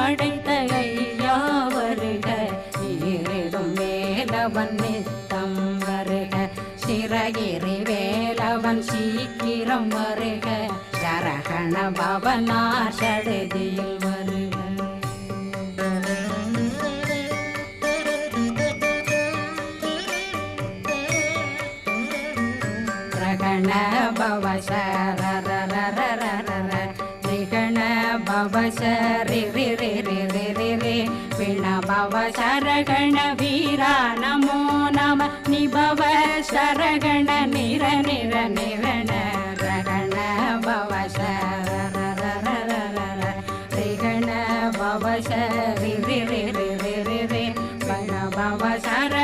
படைத்த ஐயா வருக, ஈரிடும் வேலவன் நித்தம் வருக, சிறகிரி வேலவன் சீக்கிரம் வருக, சரகண பவனார் சடுதியில் வருக. ரகண பவ சரரரரரர ரிகண பவ சரி ரி ரி ரி ரி ரி ரி விண பவ சரகண வீரா நமோ நம நிபவ சரகண நிர நிர நிரண ரகண பவ சரரரரர ரிகண பவ சரி ரி ரி ரி ரி ரி ரி விண பவ சர